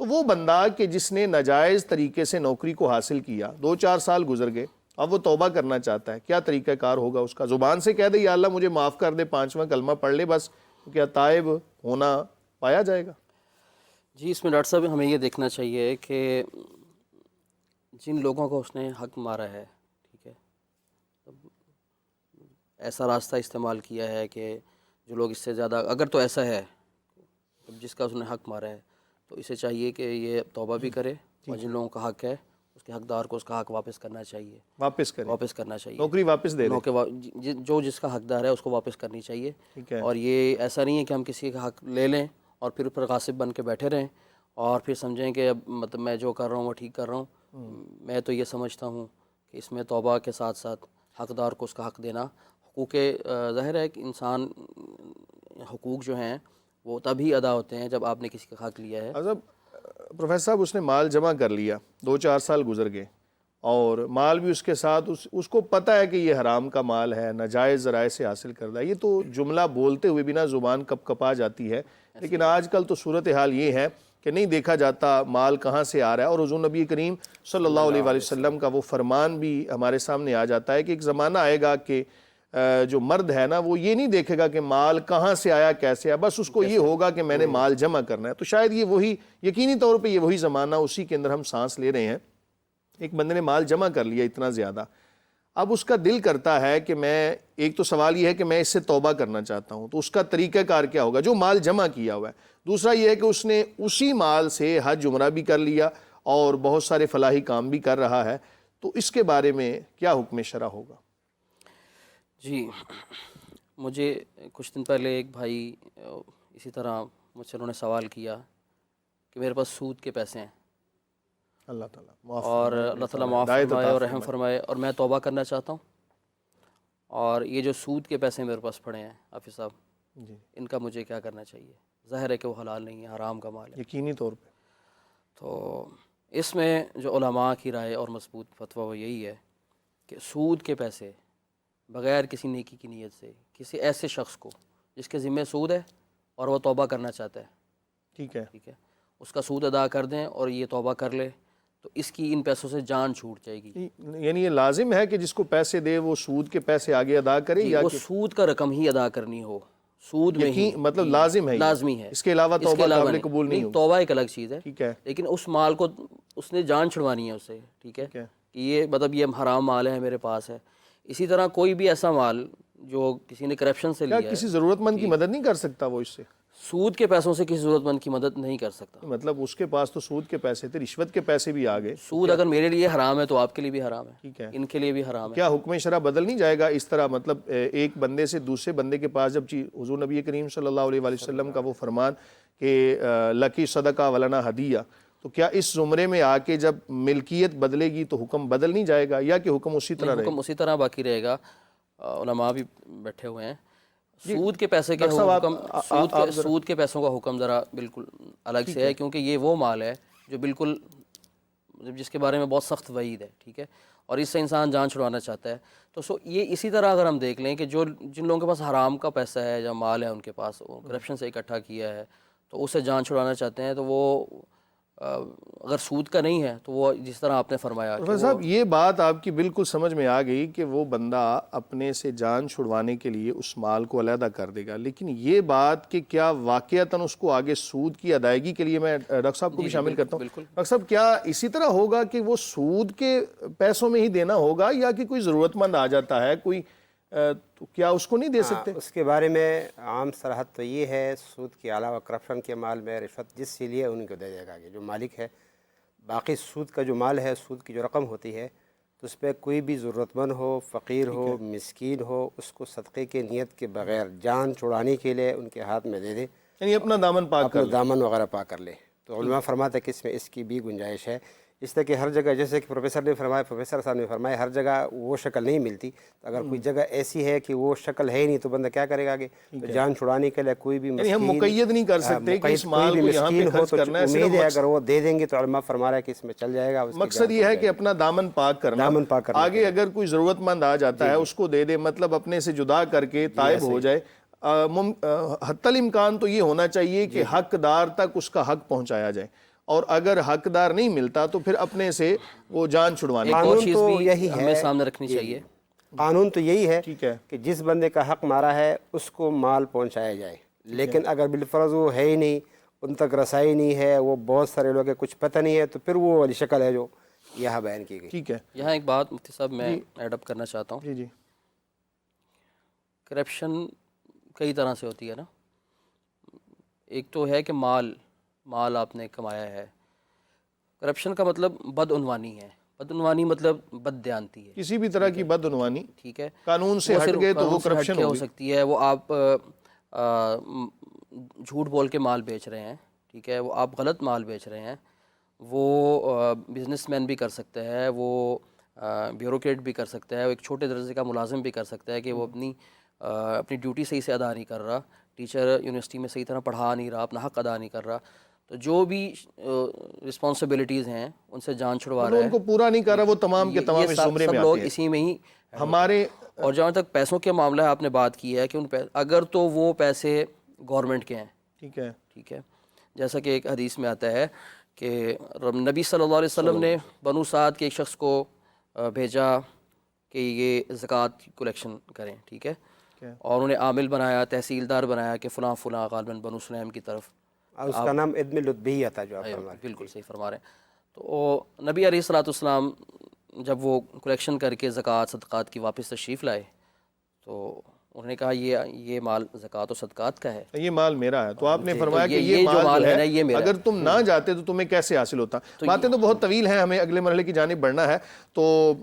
تو وہ بندہ کہ جس نے ناجائز طریقے سے نوکری کو حاصل کیا، 2-4 سال گزر گئے، اب وہ توبہ کرنا چاہتا ہے، کیا طریقہ کار ہوگا اس کا؟ زبان سے کہہ دے یا اللہ مجھے معاف کر دے، 5واں کلمہ پڑھ لے بس، تو کیا تائب ہونا پایا جائے گا؟ جی اس میں ڈاکٹر صاحب ہمیں یہ دیکھنا چاہیے کہ جن لوگوں کو اس نے حق مارا ہے، ٹھیک ہے، ایسا راستہ استعمال کیا ہے کہ جو لوگ اس سے زیادہ، اگر تو ایسا ہے جس کا اس نے حق مارا ہے تو اسے چاہیے کہ یہ توبہ بھی کرے، اور جن لوگوں کا حق ہے اس کے حقدار کو اس کا حق واپس کرنا چاہیے، واپس کرنا چاہیے، نوکری واپس دے دے، جو جس کا حقدار ہے اس کو واپس کرنی چاہیے۔ ٹھیک ہے، اور یہ ایسا نہیں ہے کہ ہم کسی کا حق لے لیں اور پھر غاصب بن کے بیٹھے رہیں اور پھر سمجھیں کہ اب مطلب میں جو کر رہا ہوں وہ ٹھیک کر رہا ہوں۔ میں تو یہ سمجھتا ہوں کہ اس میں توبہ کے ساتھ ساتھ حقدار کو اس کا حق دینا، حقوق ظاہر ہے کہ انسان حقوق جو ہیں وہ تبھی ادا ہوتے ہیں جب آپ نے کسی کا حق لیا ہے۔ اب پروفیسر صاحب اس نے مال جمع کر لیا، 2-4 سال گزر گئے، اور مال بھی اس کے ساتھ اس کو پتہ ہے کہ یہ حرام کا مال ہے، ناجائز ذرائع سے حاصل کردہ ہے۔ یہ تو جملہ بولتے ہوئے بنا زبان کپ کپا جاتی ہے، لیکن آج کل تو صورتحال یہ ہے کہ نہیں دیکھا جاتا مال کہاں سے آ رہا ہے، اور حضور نبی کریم صلی اللہ علیہ وآلہ وسلم کا وہ فرمان بھی ہمارے سامنے آ جاتا ہے کہ ایک زمانہ آئے گا کہ جو مرد ہے نا وہ یہ نہیں دیکھے گا کہ مال کہاں سے آیا کیسے آیا، بس اس کو یہ ہوگا کہ میں نے مال جمع کرنا ہے۔ تو شاید یہ وہی، یقینی طور پہ یہ وہی زمانہ، اسی کے اندر ہم سانس لے رہے ہیں۔ ایک بندے نے مال جمع کر لیا اتنا زیادہ، اب اس کا دل کرتا ہے کہ میں، ایک تو سوال یہ ہے کہ میں اس سے توبہ کرنا چاہتا ہوں، تو اس کا طریقہ کار کیا ہوگا جو مال جمع کیا ہوا ہے؟ دوسرا یہ ہے کہ اس نے اسی مال سے حج عمرہ بھی کر لیا اور بہت سارے فلاحی کام بھی کر رہا ہے، تو اس کے بارے میں کیا حکم شرع ہوگا؟ جی مجھے کچھ دن پہلے ایک بھائی اسی طرح مجھ سے انہوں نے سوال کیا کہ میرے پاس سود کے پیسے ہیں، اللہ تعالیٰ اور اللہ تعالیٰ معاف فرمائے اور رحم فرمائے، اور میں توبہ کرنا چاہتا ہوں، اور یہ جو سود کے پیسے میرے پاس پڑے ہیں حافظ صاحب، ان کا مجھے کیا کرنا چاہیے؟ ظاہر ہے کہ وہ حلال نہیں ہے، حرام کا مال ہے یقینی طور پہ۔ تو اس میں جو علماء کی رائے اور مضبوط فتویٰ وہ یہی ہے کہ سود کے پیسے بغیر کسی نیکی کی نیت سے کسی ایسے شخص کو جس کے ذمہ سود ہے اور وہ توبہ کرنا چاہتا ہے، ٹھیک ہے، اس کا سود ادا کر دیں اور یہ توبہ کر لے، تو اس کی ان پیسوں سے جان چھوٹ جائے گی۔ یعنی یہ لازم ہے کہ جس کو پیسے دے وہ سود کے پیسے آگے ادا کرے، یا وہ سود کا رقم ہی ادا کرنی ہو، سود میں ہی، مطلب لازم ہے، لازمی ہے، اس کے علاوہ توبہ قابل قبول نہیں ہوگی؟ توبہ ایک الگ چیز ہے، ٹھیک ہے، لیکن اس مال کو اس نے جان چھڑوانی ہے اس سے، ٹھیک ہے، کہ یہ مطلب یہ حرام مال ہے میرے پاس ہے۔ اسی طرح کوئی بھی ایسا مال جو کسی نے کرپشن سے لیا ہے، کسی ضرورت مند کی مدد نہیں کر سکتا وہ اس سے؟ سود کے پیسوں سے کسی ضرورت مند کی مدد نہیں کر سکتا۔ مطلب اس کے پاس تو سود کے پیسے تھے، رشوت کے پیسے بھی آ گئے، سود اگر میرے لیے حرام ہے تو آپ کے لیے بھی حرام ہے، ٹھیک ہے، ان کے لیے بھی حرام ہے۔ کیا حکم شرع بدل نہیں جائے گا اس طرح؟ مطلب ایک بندے سے دوسرے بندے کے پاس جب حضور نبی کریم صلی اللہ علیہ وآلہ وسلم کا وہ فرمان کہ لکی صدقہ ولنا ہدیہ، تو کیا اس زمرے میں آ کے جب ملکیت بدلے گی تو حکم بدل نہیں جائے گا، یا کہ حکم اسی طرح رہے گا؟ حکم اسی طرح باقی رہے گا۔ علماء بھی بیٹھے ہوئے ہیں، سود کے پیسے کے حکم، سود کے پیسوں کا حکم ذرا بالکل الگ سے ہے، کیونکہ یہ وہ مال ہے جو بالکل جس کے بارے میں بہت سخت وعید ہے، ٹھیک ہے، اور اس سے انسان جان چھڑوانا چاہتا ہے۔ تو یہ اسی طرح اگر ہم دیکھ لیں کہ جن لوگوں کے پاس حرام کا پیسہ ہے یا مال ہے ان کے پاس، وہ کرپشن سے اکٹھا کیا ہے تو اسے جان چھڑوانا چاہتے ہیں، تو وہ اگر سود کا نہیں ہے تو وہ جس طرح آپ نے فرمایا۔ پروفیسر صاحب یہ بات آپ کی بالکل سمجھ میں آ گئی کہ وہ بندہ اپنے سے جان چھڑوانے کے لیے اس مال کو علیحدہ کر دے گا، لیکن یہ بات کہ کیا واقعتاً اس کو آگے سود کی ادائیگی کے لیے، میں ڈاکٹر صاحب کو بھی شامل کرتا ہوں، ڈاکٹر صاحب کیا اسی طرح ہوگا کہ وہ سود کے پیسوں میں ہی دینا ہوگا، یا کہ کوئی ضرورت مند آ جاتا ہے کوئی، تو کیا اس کو نہیں دے سکتے؟ اس کے بارے میں عام صراحت تو یہ ہے، سود کے علاوہ کرپشن کے مال میں رشوت جس سے لیے ان کو دے دے گا، جو مالک ہے۔ باقی سود کا جو مال ہے، سود کی جو رقم ہوتی ہے، تو اس پہ کوئی بھی ضرورت مند ہو، فقیر ہو، مسکین ہو، اس کو صدقے کے نیت کے بغیر جان چھڑانے کے لیے ان کے ہاتھ میں دے دے، یعنی اپنا دامن پاک کر اپنا دامن وغیرہ پاک کر لے۔ تو علماء فرماتے ہیں کہ اس میں اس کی بھی گنجائش ہے، اس طرح کہ ہر جگہ، جیسے کہ پروفیسر صاحب نے فرمایا، ہر جگہ وہ شکل نہیں ملتی، تو اگر کوئی جگہ ایسی ہے کہ وہ شکل ہے ہی نہیں تو بندہ کیا کرے گا آگے؟ تو جان چھڑانے کے لیے کوئی بھی مسکین، ہم مقید نہیں کر سکتے کہ اس مال کو یہاں پہ خرچ کرنا ہے، امید ہے اگر وہ دے دیں گے تو علماء فرما رہا ہے کہ اس میں چل جائے گا۔ مقصد یہ ہے کہ اپنا دامن پاک کرنا، آگے اگر کوئی ضرورت مند آ جاتا ہے اس کو دے دے، مطلب اپنے سے جدا کر کے تائب ہو جائے۔ حتی الامکان تو یہ ہونا چاہیے کہ حقدار تک اس کا حق پہنچایا جائے، اور اگر حقدار نہیں ملتا تو پھر اپنے سے وہ جان چھڑوانے ایک اور قانون چیز تو بھی یہی ہمیں ہے، سامنے رکھنی چاہیے. قانون تو یہی ہے ٹھیک ہے کہ جس بندے کا حق مارا ہے اس کو مال پہنچایا جائے، لیکن اگر بالفرض وہ ہے ہی نہیں، ان تک رسائی نہیں ہے، وہ بہت سارے لوگ ہیں کچھ پتہ نہیں ہے، تو پھر وہ والی شکل ہے جو یہاں بیان کی گئی. ٹھیک ہے یہاں ایک بات مفتی صاحب میں ایڈ اپ کرنا چاہتا ہوں. جی جی کرپشن کئی طرح سے ہوتی ہے نا. ایک تو ہے کہ مال آپ نے کمایا ہے. کرپشن کا مطلب بدعنوانی ہے. بدعنوانی مطلب بد دیانتی ہے. کسی بھی طرح کی بدعنوانی ٹھیک ہے، قانون سے ہٹ صرف گئے تو وہ قانون سے ہٹ کرپشن کے ہو ہوگی. سکتی ہے. وہ آپ جھوٹ بول کے مال بیچ رہے ہیں، ٹھیک ہے، وہ آپ غلط مال بیچ رہے ہیں. وہ بزنس مین بھی کر سکتا ہے، وہ بیوروکریٹ بھی کر سکتا ہے، وہ ایک چھوٹے درجے کا ملازم بھی کر سکتا ہے کہ وہ اپنی ڈیوٹی صحیح سے ادا نہیں کر رہا، ٹیچر یونیورسٹی میں صحیح طرح پڑھا نہیں رہا، اپنا حق ادا نہیں کر رہا. تو جو بھی رسپانسبلٹیز ہیں ان سے جان چھڑوا رہا ان ہے. کو پورا نہیں کر رہا، وہ تمام کے تمام اس زمرے سب میں لوگ آتے ہیں. اسی میں ہی ہمارے اور جہاں تک پیسوں کے معاملہ ہے، آپ نے بات کی ہے کہ اگر تو وہ پیسے گورنمنٹ کے ہیں، ٹھیک ہے ٹھیک ہے، جیسا کہ ایک حدیث میں آتا ہے کہ نبی صلی اللہ علیہ وسلم نے بنو سعد کے ایک شخص کو بھیجا کہ یہ زکوٰۃ کی کلیکشن کریں، ٹھیک ہے، اور انہیں عامل بنایا، تحصیلدار بنایا کہ فلاں فلاں غالباً بنو سلیم کی طرف. اور اس کا نام ادم لطبیہ تھا جو آپ فرما رہے ہیں. بالکل صحیح فرما رہے ہیں. تو نبی علیہ الصلوۃ والسلام جب وہ کلیکشن کر کے زکوٰۃ صدقات کی واپس تشریف لائے تو انہوں نے کہا یہ مال زکوٰۃ و صدقات کا ہے، یہ مال میرا ہے. تو آپ نے فرمایا کہ یہ یہ جو مال جو ہے نا ہے یہ میرا اگر تم نہ جاتے تو تمہیں کیسے حاصل ہوتا. باتیں تو بہت طویل ہیں، ہمیں اگلے مرحلے کی جانب بڑھنا ہے. تو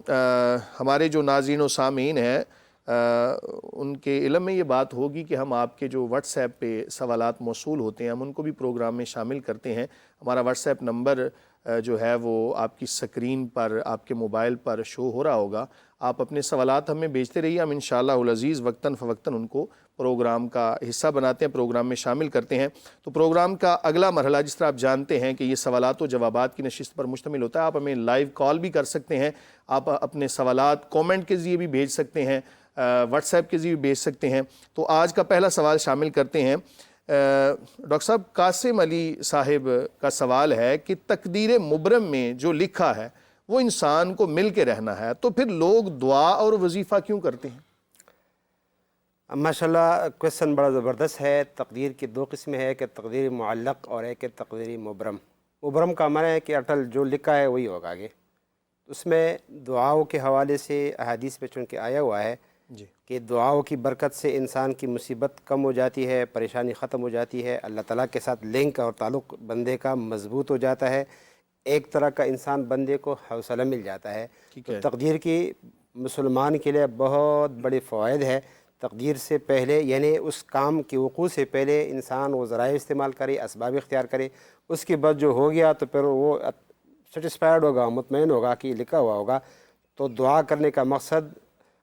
ہمارے جو ناظرین و سامعین ہیں ان کے علم میں یہ بات ہوگی کہ ہم آپ کے جو واٹس ایپ پہ سوالات موصول ہوتے ہیں ہم ان کو بھی پروگرام میں شامل کرتے ہیں. ہمارا واٹس ایپ نمبر جو ہے وہ آپ کی سکرین پر آپ کے موبائل پر شو ہو رہا ہوگا. آپ اپنے سوالات ہمیں بھیجتے رہیے، ہم انشاءاللہ العزیز وقتاً فوقتاً ان کو پروگرام کا حصہ بناتے ہیں، پروگرام میں شامل کرتے ہیں. تو پروگرام کا اگلا مرحلہ جس طرح آپ جانتے ہیں کہ یہ سوالات و جوابات کی نشست پر مشتمل ہوتا ہے. آپ ہمیں لائیو کال بھی کر سکتے ہیں، آپ اپنے سوالات کومنٹ کے ذریعے بھی بھیج سکتے ہیں، واٹس ایپ کے ذریعے بھی بھیج سکتے ہیں. تو آج کا پہلا سوال شامل کرتے ہیں. ڈاکٹر صاحب قاسم علی صاحب کا سوال ہے کہ تقدیر مبرم میں جو لکھا ہے وہ انسان کو مل کے رہنا ہے، تو پھر لوگ دعا اور وظیفہ کیوں کرتے ہیں؟ ماشاءاللہ کویسچن بڑا زبردست ہے. تقدیر کی دو قسمیں ہے کہ تقدیر معلق اور ایک تقدیر مبرم. مبرم کا معنی ہے کہ اٹل جو لکھا ہے وہی ہوگا آگے. اس میں دعاؤں کے حوالے سے احادیث میں چونکہ آیا ہوا ہے جی کہ دعاؤں کی برکت سے انسان کی مصیبت کم ہو جاتی ہے، پریشانی ختم ہو جاتی ہے، اللہ تعالیٰ کے ساتھ لنک اور تعلق بندے کا مضبوط ہو جاتا ہے، ایک طرح کا انسان بندے کو حوصلہ مل جاتا ہے. تو تقدیر کی مسلمان کے لیے بہت بڑے فوائد ہے. تقدیر سے پہلے یعنی اس کام کے وقوع سے پہلے انسان وہ ذرائع استعمال کرے، اسباب اختیار کرے، اس کے بعد جو ہو گیا تو پھر وہ سیٹسفائیڈ ہوگا، مطمئن ہوگا کہ لکھا ہوا ہوگا. تو دعا کرنے کا مقصد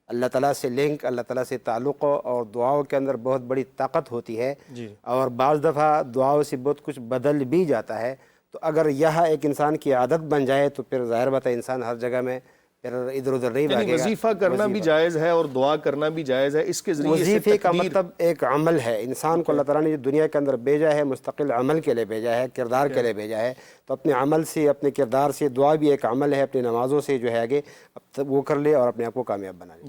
اللہ تعالیٰ سے لنک، اللہ تعالیٰ سے تعلق، اور دعاؤں کے اندر بہت بڑی طاقت ہوتی ہے. اور بعض دفعہ دعاؤں سے بہت کچھ بدل بھی جاتا ہے. تو اگر یہ ایک انسان کی عادت بن جائے تو پھر ظاہر بات ہے انسان ہر جگہ میں پھر ادھر ادھر نہیں یعنی بھاگے گا. وظیفہ کرنا بھی جائز ہے اور دعا کرنا بھی جائز ہے، اس کے ذریعے سے وظیفے کا تقدیر مطلب ایک عمل ہے. انسان کو اللہ تعالیٰ نے جو دنیا کے اندر بھیجا ہے مستقل عمل کے لیے بھیجا ہے، کردار کے لیے بھیجا ہے. تو اپنے عمل سے، اپنے کردار سے، دعا بھی ایک عمل ہے، اپنی نمازوں سے جو ہے آگے اب وہ کر لے اور اپنے آپ کو کامیاب بنا لے.